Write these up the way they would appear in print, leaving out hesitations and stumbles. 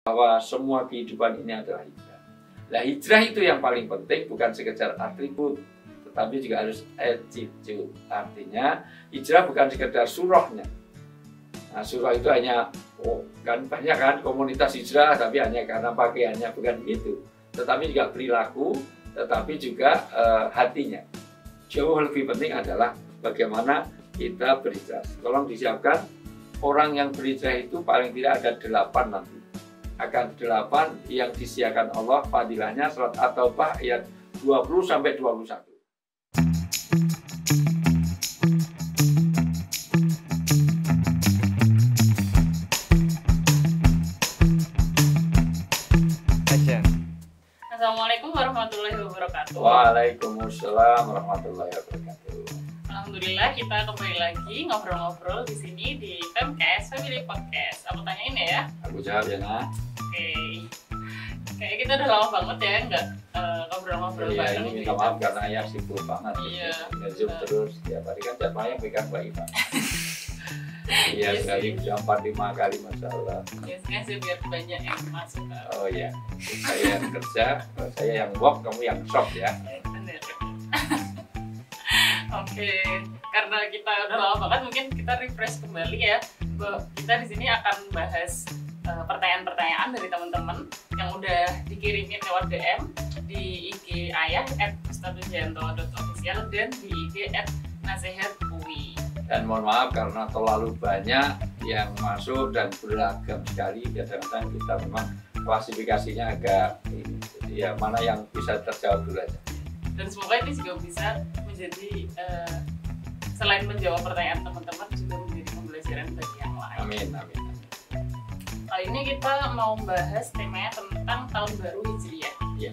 bahwa semua kehidupan ini adalah hijrah. Nah, hijrah itu yang paling penting, bukan sekedar atribut, tetapi juga harus attitude. Artinya hijrah bukan sekedar surahnya. Nah, surah itu hanya kan banyak kan komunitas hijrah, tapi hanya karena pakaiannya, bukan begitu. Tetapi juga perilaku, tetapi juga hatinya. Jauh lebih penting adalah bagaimana kita berhijrah. Tolong disiapkan, orang yang berhijrah itu paling tidak ada 8 nanti. Akan 8 yang disediakan Allah, fadilahnya surat At-Taubah ayat 20-21. Assalamualaikum warahmatullahi wabarakatuh. Waalaikumsalam warahmatullahi wabarakatuh. Alhamdulillah kita kembali lagi ngobrol-ngobrol di sini di Femcast Family Podcast. Aku tanyain ya. Aku jawab ya, Nah. Oke. Kayak kita udah lama banget ya nggak ngobrol-ngobrol Iya, bareng. ini minta maaf karena ayah sibuk banget. Iya. Nge-zoom terus tiap hari kan jadwalnya pegang Mbak Iva. Iya, Iya sekali sih. 4-5 kali masalah. Biasanya sih biar banyak yang masuk. Oh iya, saya yang kerja, saya yang walk, kamu yang shop ya. Bener. Oke, karena kita udah lama banget, mungkin kita refresh kembali ya. Kita di sini akan bahas pertanyaan-pertanyaan dari teman-teman yang udah dikirimin lewat DM di IG ayah @ustadzujanto.official dan di IG @nasehatui. Dan mohon maaf karena terlalu banyak yang masuk dan beragam sekali. Kadang-kadang kita memang klasifikasinya agak ini. Jadi ya mana yang bisa terjawab dulu aja. Dan semoga ini juga bisa menjadi selain menjawab pertanyaan teman-teman juga menjadi pembelajaran bagi yang lain. Amin, amin. Kali ini kita mau bahas temanya tentang tahun baru Hijriah. Iya.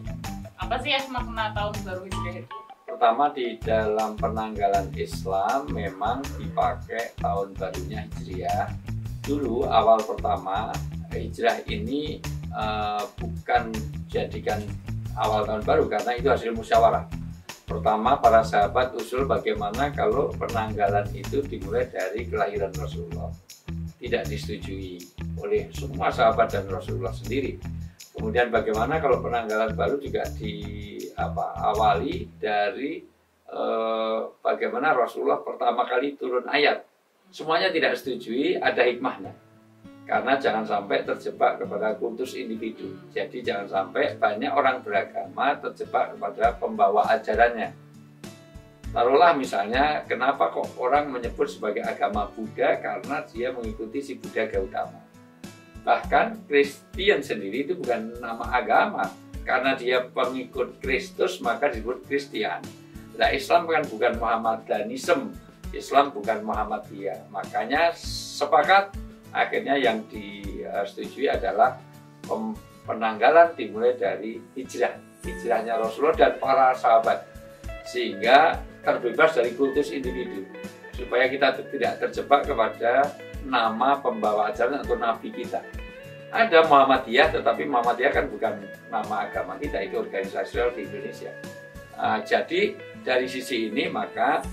Apa sih ya makna tahun baru Hijriah itu? Pertama, di dalam penanggalan Islam memang dipakai tahun barunya Hijriah. Dulu awal pertama Hijrah ini bukan jadikan awal tahun baru karena itu hasil musyawarah. Pertama, para sahabat usul bagaimana kalau penanggalan itu dimulai dari kelahiran Rasulullah. Tidak disetujui oleh semua sahabat dan Rasulullah sendiri. Kemudian bagaimana kalau penanggalan baru juga awali dari bagaimana Rasulullah pertama kali turun ayat. Semuanya tidak setujui, ada hikmahnya. Karena jangan sampai terjebak kepada kultus individu. Jadi jangan sampai banyak orang beragama terjebak kepada pembawa ajarannya. Taruhlah misalnya, kenapa kok orang menyebut sebagai agama Buddha? Karena dia mengikuti si Buddha Gautama. Bahkan Kristen sendiri itu bukan nama agama. Karena dia pengikut Kristus maka disebut Kristen. Nah, Islam kan bukan Muhammadanism. Islam bukan Muhammadiyah. Makanya sepakat akhirnya yang disetujui adalah penanggalan dimulai dari hijrahnya Rasulullah dan para sahabat, sehingga terbebas dari kultus individu, supaya kita tidak terjebak kepada nama pembawa ajaran atau nabi kita. Ada Muhammadiyah, tetapi Muhammadiyah kan bukan nama agama kita, itu organisasi di Indonesia. Jadi dari sisi ini maka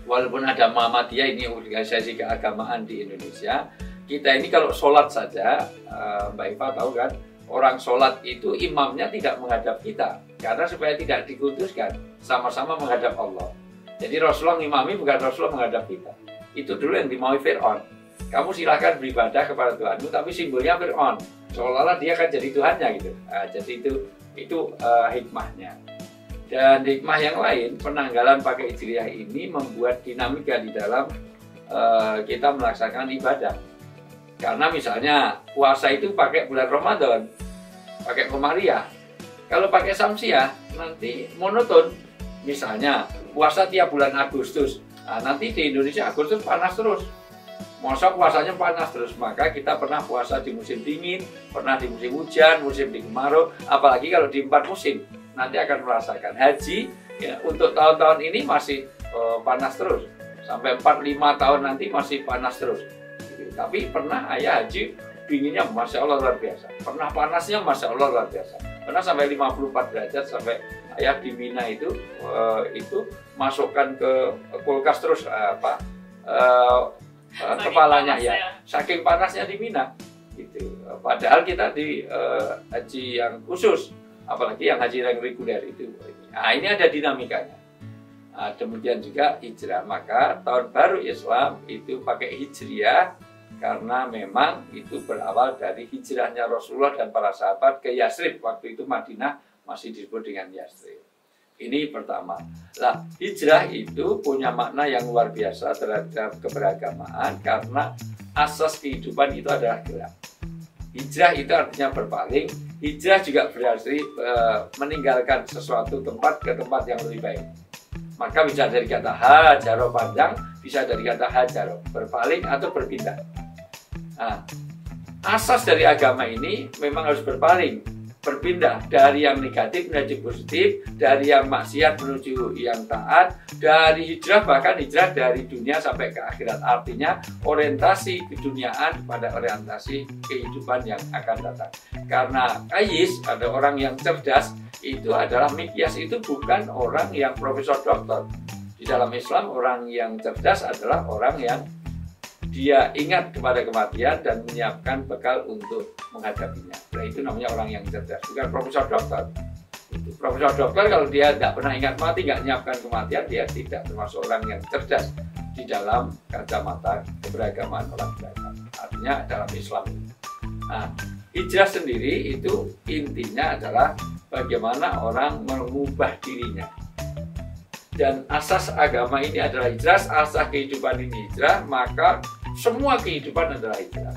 walaupun ada Muhammadiyah, ini organisasi keagamaan di Indonesia, kita ini kalau sholat saja, Mbak Iva tahu kan, orang sholat itu imamnya tidak menghadap kita, karena supaya tidak dikutuskan, sama-sama menghadap Allah. Jadi Rasulullah ngimami bukan Rasulullah menghadap kita. Itu dulu yang dimaui Fir'aun. Kamu silahkan beribadah kepada Tuhanmu, tapi simbolnya Fir'aun, seolah-olah dia akan jadi Tuhannya gitu. Jadi itu hikmahnya. Dan hikmah yang lain, penanggalan pakai Hijriah ini membuat dinamika di dalam kita melaksanakan ibadah. Karena misalnya puasa itu pakai bulan Ramadan, pakai Komariah. Kalau pakai Samsiah nanti monoton. Misalnya puasa tiap bulan Agustus, nanti di Indonesia Agustus panas terus. Masa puasanya panas terus, maka kita pernah puasa di musim dingin, pernah di musim hujan, musim kemarau, apalagi kalau di 4 musim. Nanti akan merasakan haji ya, untuk tahun-tahun ini masih panas terus, sampai 4-5 tahun nanti masih panas terus gitu. Tapi pernah ayah haji dinginnya Masya Allah luar biasa, pernah panasnya Masya Allah luar biasa, pernah sampai 54 derajat, sampai ayah di Mina itu masukkan ke kulkas terus kepalanya ya, saking panasnya di Mina gitu. Padahal kita di haji yang khusus, apalagi yang haji yang reguler itu. Nah, ini ada dinamikanya. Nah, demikian juga hijrah. Maka tahun baru Islam itu pakai hijriah karena memang itu berawal dari hijrahnya Rasulullah dan para sahabat ke Yasrib. Waktu itu Madinah masih disebut dengan Yasrib. Ini pertama. Nah, hijrah itu punya makna yang luar biasa terhadap keberagamaan karena asas kehidupan itu adalah gerak. Hijrah itu artinya berpaling. Hijrah juga berarti meninggalkan sesuatu tempat ke tempat yang lebih baik. Maka bisa dari kata hajaro panjang, bisa dari kata hajaro berpaling atau berpindah. Nah, asas dari agama ini memang harus berpindah dari yang negatif menuju positif, dari yang maksiat menuju yang taat, dari hijrah bahkan hijrah dari dunia sampai ke akhirat. Artinya orientasi keduniaan pada orientasi kehidupan yang akan datang. Karena Qais, ada orang yang cerdas, itu adalah mikyas, itu bukan orang yang profesor doktor. Di dalam Islam orang yang cerdas adalah orang yang dia ingat kepada kematian dan menyiapkan bekal untuk menghadapinya. Nah, itu namanya orang yang cerdas, bukan profesor dokter. Profesor dokter kalau dia tidak pernah ingat mati, nggak menyiapkan kematian, dia tidak termasuk orang yang cerdas di dalam kacamata keberagaman orang beragama. Artinya dalam Islam. Nah, hijrah sendiri itu intinya adalah bagaimana orang mengubah dirinya. Dan asas agama ini adalah hijrah, asas kehidupan ini hijrah, maka semua kehidupan adalah hijrah.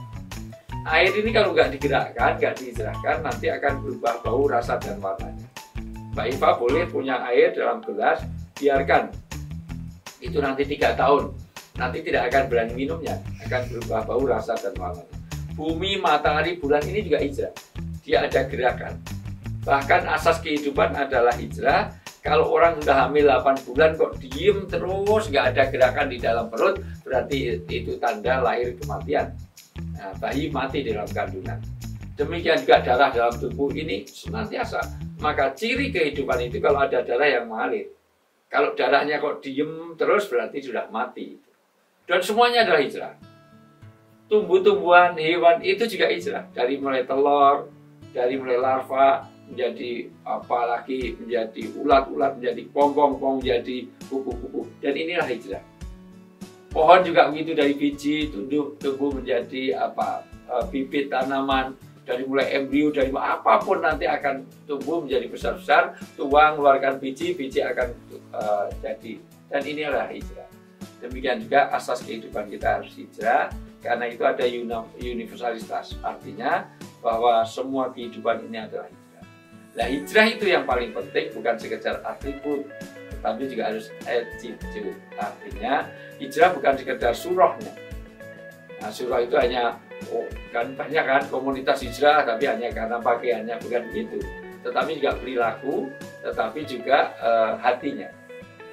Air ini kalau nggak digerakkan, nggak dihijrahkan, nanti akan berubah bau, rasa, dan warnanya. Mbak Iva boleh punya air dalam gelas, biarkan. Itu nanti 3 tahun, nanti tidak akan berani minumnya, akan berubah bau, rasa, dan warnanya. Bumi, matahari, bulan ini juga hijrah. Dia ada gerakan. Bahkan asas kehidupan adalah hijrah. Kalau orang sudah hamil 8 bulan kok diem terus, nggak ada gerakan di dalam perut, berarti itu tanda lahir kematian. Nah, bayi mati dalam kandungan. Demikian juga darah dalam tubuh ini senantiasa. Maka ciri kehidupan itu kalau ada darah yang mengalir. Kalau darahnya kok diem terus, berarti sudah mati. Dan semuanya adalah hijrah. Tumbuh-tumbuhan, hewan itu juga hijrah. Dari mulai telur, dari mulai larva, menjadi apalagi menjadi ulat-ulat, menjadi pong-pong, menjadi kupu-kupu, dan inilah hijrah. Pohon juga begitu, dari biji tumbuh menjadi bibit tanaman, dari mulai embrio, dari apapun nanti akan tumbuh menjadi besar-besar, tua mengeluarkan biji akan jadi, dan inilah hijrah. Demikian juga asas kehidupan kita harus hijrah, karena itu ada universalitas, artinya bahwa semua kehidupan ini adalah hijrah. Nah, hijrah itu yang paling penting, bukan sekedar atribut, tetapi juga harus attitude. Artinya hijrah bukan sekedar surahnya. Nah, surah itu hanya kan banyak kan komunitas hijrah, tapi hanya karena pakaiannya, bukan begitu. Tetapi juga perilaku, tetapi juga hatinya.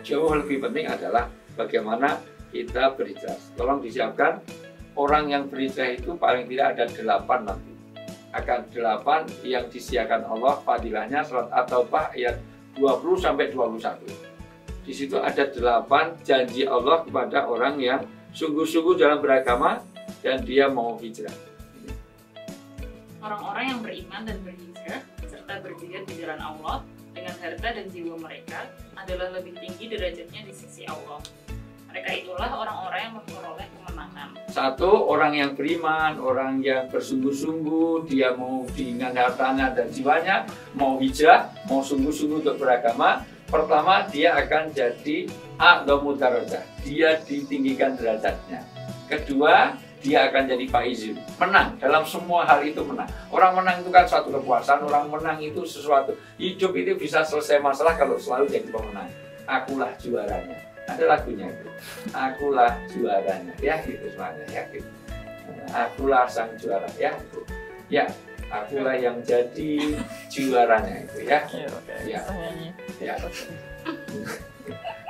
Jauh lebih penting adalah bagaimana kita berhijrah. Tolong disiapkan, orang yang berhijrah itu paling tidak ada 8 nanti. Akan 8 yang disediakan Allah, fadilahnya surat At-Taubah ayat 20-21. Di situ ada 8 janji Allah kepada orang yang sungguh-sungguh dalam beragama dan dia mau hijrah. Orang-orang yang beriman dan berhijrah serta berjihad di jalan Allah dengan harta dan jiwa mereka adalah lebih tinggi derajatnya di sisi Allah. Mereka itulah orang-orang yang memperoleh kemenangan. 1. Orang yang beriman, orang yang bersungguh-sungguh, dia mau dengan hartanya dan jiwanya, mau hijrah, mau sungguh-sungguh untuk beragama. Pertama, dia akan jadi a'dhamu darajah, dia ditinggikan derajatnya. Kedua, dia akan jadi faizun, menang dalam semua hal itu, menang. Orang menang itu kan suatu kepuasan, orang menang itu sesuatu. Hidup itu bisa selesai masalah kalau selalu jadi pemenang. Akulah juaranya. Ada lagunya itu, akulah juaranya, ya gitu semuanya, ya gitu. Akulah sang juara, ya itu. Ya, akulah yang jadi juaranya itu, ya. Ya, ya.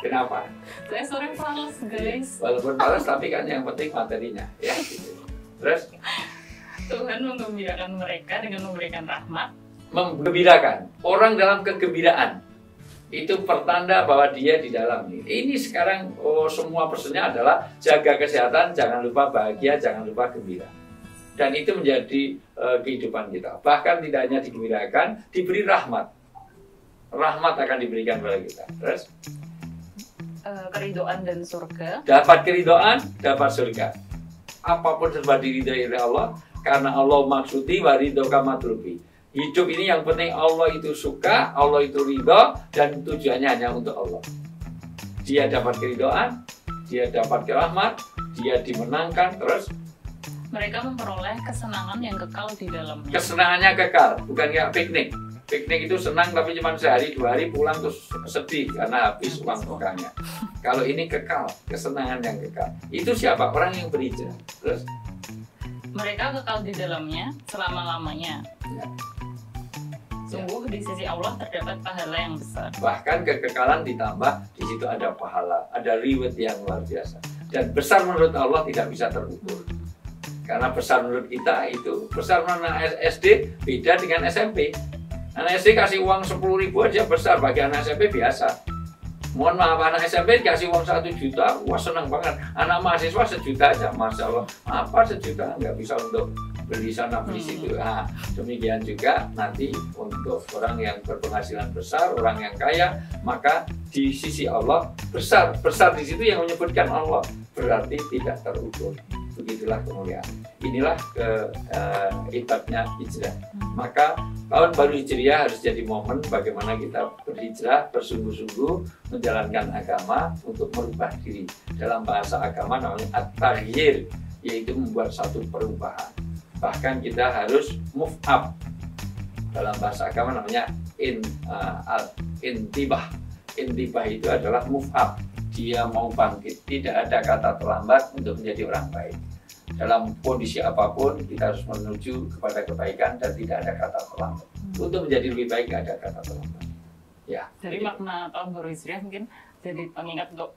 Kenapa? Saya sore males, guys. Walaupun males, tapi kan yang penting materinya, ya gitu. Terus? Tuhan menggembirakan mereka dengan memberikan rahmat. Menggembirakan, orang dalam kegembiraan. Itu pertanda bahwa dia di dalam ini sekarang semua pesannya adalah jaga kesehatan, jangan lupa bahagia, jangan lupa gembira. dan itu menjadi kehidupan kita. Bahkan tidak hanya digembirakan, diberi rahmat. Rahmat akan diberikan kepada kita. Terus keridhaan dan surga. Dapat keridhaan, dapat surga. Apapun serba diridhai oleh Allah, karena Allah maksudi waridoka matlubi. Hidup ini yang penting Allah itu suka, Allah itu ridho, dan tujuannya hanya untuk Allah. Dia dapat keridhaan, dia dapat rahmat, dia dimenangkan, terus mereka memperoleh kesenangan yang kekal di dalamnya. Kesenangannya kekal, bukan kayak piknik. Piknik itu senang tapi cuma sehari 2 hari pulang terus sedih karena habis uang makannya. Kalau ini kekal, kesenangan yang kekal. Itu siapa? Orang yang berhijrah. Terus mereka kekal di dalamnya selama-lamanya. Ya. Sungguh di sisi Allah terdapat pahala yang besar. Bahkan kekekalan ditambah, di situ ada pahala, ada reward yang luar biasa. Dan besar menurut Allah tidak bisa terukur. Karena besar menurut kita itu, besar menurut SD beda dengan SMP. Anak SD kasih uang 10.000 aja besar, bagi anak SMP biasa. Mohon maaf, anak SMP kasih uang 1 juta, wah senang banget. Anak mahasiswa 1 juta aja, Masya Allah. Apa 1 juta? Nggak bisa untuk beli sana beli situ. Nah, demikian juga nanti untuk orang yang berpenghasilan besar, orang yang kaya, maka di sisi Allah besar. Besar di situ yang menyebutkan Allah, berarti tidak terukur. Begitulah kemuliaan. Inilah hebatnya hijrah. Maka tahun baru Hijriah harus jadi momen bagaimana kita berhijrah, bersungguh-sungguh menjalankan agama untuk merubah diri. Dalam bahasa agama namanya at-taghyir, yaitu membuat satu perubahan. Bahkan kita harus move up. Dalam bahasa agama namanya intibah. Intibah itu adalah move up. Dia mau bangkit. Tidak ada kata terlambat untuk menjadi orang baik. Dalam kondisi apapun kita harus menuju kepada kebaikan dan tidak ada kata terlambat. Untuk menjadi lebih baik tidak ada kata terlambat. Ya. Jadi makna tahun baru Hijriah mungkin jadi pengingat untuk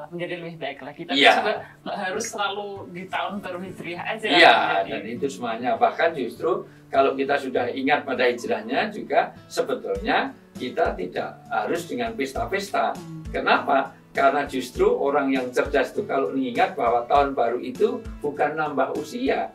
menjadi lebih baik lagi. Tapi ya. juga nggak harus selalu di tahun baru Hijriah aja. Iya, dan itu semuanya. Bahkan justru kalau kita sudah ingat pada hijrahnya juga sebetulnya kita tidak harus dengan pesta-pesta. Kenapa? Karena justru orang yang cerdas itu kalau mengingat bahwa tahun baru itu bukan nambah usia.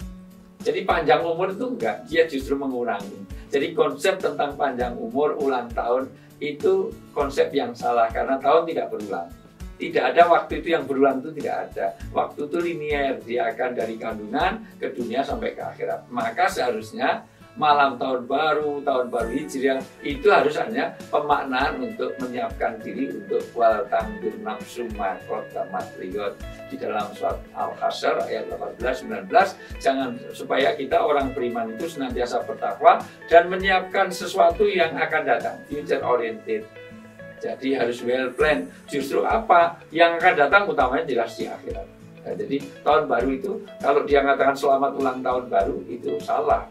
Jadi panjang umur itu enggak, dia justru mengurangi. Jadi konsep tentang panjang umur, ulang tahun itu konsep yang salah karena tahun tidak berulang. Tidak ada waktu itu yang berulang, itu tidak ada. Waktu itu linear, dia akan dari kandungan ke dunia sampai ke akhirat. Maka seharusnya malam tahun baru Hijriah itu harus hanya pemaknaan untuk menyiapkan diri untuk wal tangdur nafsu ma qaddamat ligot. Di dalam surat Al-Hasyr ayat 18-19, jangan supaya kita orang beriman itu senantiasa bertakwa dan menyiapkan sesuatu yang akan datang, future oriented. Jadi harus well planned. Justru apa yang akan datang utamanya jelas di akhirat. Nah, jadi tahun baru itu kalau dia mengatakan selamat ulang tahun baru itu salah.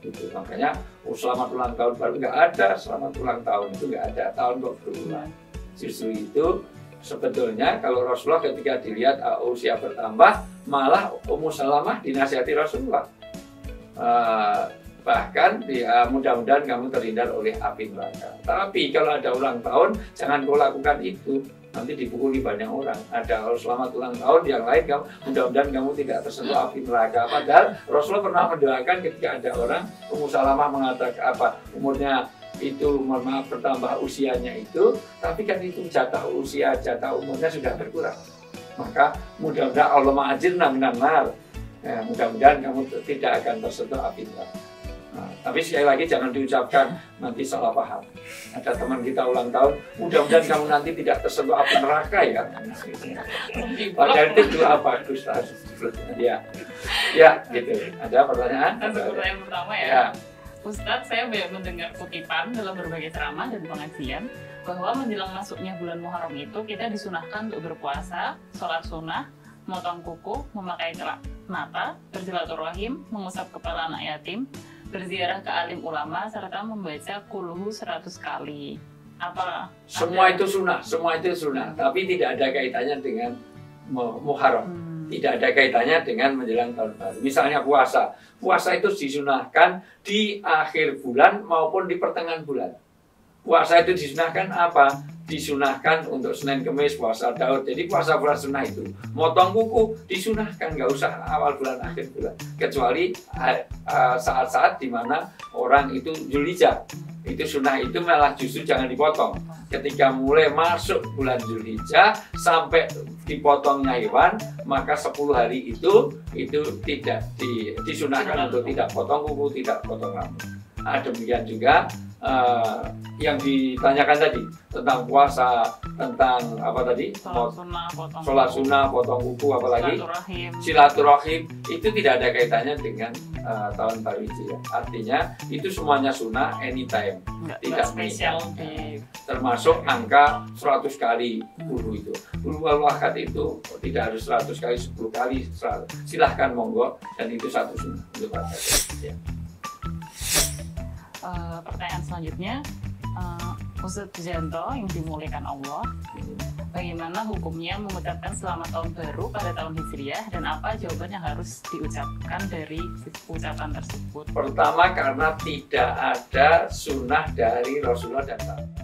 Gitu. Makanya selamat ulang tahun baru nggak ada, selamat ulang tahun itu nggak ada, tahun kok berulang. Justru itu sebetulnya kalau Rasulullah ketika dilihat usia bertambah malah Ummu Salamah dinasihati Rasulullah, bahkan mudah-mudahan kamu terhindar oleh api neraka. Tapi kalau ada ulang tahun jangan kau lakukan itu, nanti dipukuli banyak orang. Ada selamat ulang tahun yang lain, kamu mudah-mudahan kamu tidak tersentuh api neraka. Padahal Rasulullah pernah mendoakan ketika ada orang, Ummu Salamah mengatakan apa, umurnya itu mohon maaf bertambah usianya itu, tapi kan itu jatah usia, jatah umurnya sudah berkurang. Maka mudah-mudahan Allah ma'ajirna minan nar. Ya, mudah-mudahan kamu tidak akan tersentuh api neraka. Nah, tapi sekali lagi jangan diucapkan nanti salah paham. Ada teman kita ulang tahun, mudah-mudahan kamu nanti tidak tersentuh api neraka ya. Padahal itu doa bagus. Ya, ya gitu. Ada pertanyaan? Pertanyaan pertama ya. Ustadz, saya banyak mendengar kutipan dalam berbagai ceramah dan pengajian bahwa menjelang masuknya bulan Muharram itu kita disunahkan untuk berpuasa, sholat sunnah, memotong kuku, memakai celak mata, bersilaturahim, mengusap kepala anak yatim, berziarah ke alim ulama, serta membaca kulhu 100 kali. Apa? Semua itu sunnah, tapi tidak ada kaitannya dengan Muharram. Tidak ada kaitannya dengan menjelang tahun baru. Misalnya puasa itu disunahkan di akhir bulan maupun di pertengahan bulan. Puasa itu disunahkan apa? disunahkan untuk Senin Kemis, puasa Daud. Jadi puasa-puasa sunnah itu, motong kuku disunahkan, nggak usah awal bulan akhir bulan, kecuali saat-saat di mana orang itu Zulhijjah. Itu sunnah itu malah justru jangan dipotong. Ketika mulai masuk bulan Zulhijjah sampai dipotongnya hewan, maka 10 hari itu tidak disunahkan untuk tidak potong kuku, tidak potong rambut. Nah, demikian juga yang ditanyakan tadi tentang puasa, tentang apa tadi? Sholat sunnah, potong kuku, apalagi silaturahim, itu tidak ada kaitannya dengan tahun baru Hijriah. Artinya itu semuanya sunnah anytime, tidak spesial. Termasuk angka 100 kali wudhu itu. Wudhu al-wakad itu tidak harus 100 kali, 10 kali, 100. Silahkan monggo, dan itu satu sunnah untuk pada. Ya. Pertanyaan selanjutnya, Ustadz Pujianto yang dimuliakan Allah, bagaimana hukumnya mengucapkan selamat tahun baru pada tahun Hijriah, dan apa jawaban yang harus diucapkan dari ucapan tersebut? Pertama, karena tidak ada sunnah dari Rasulullah dan sahabat.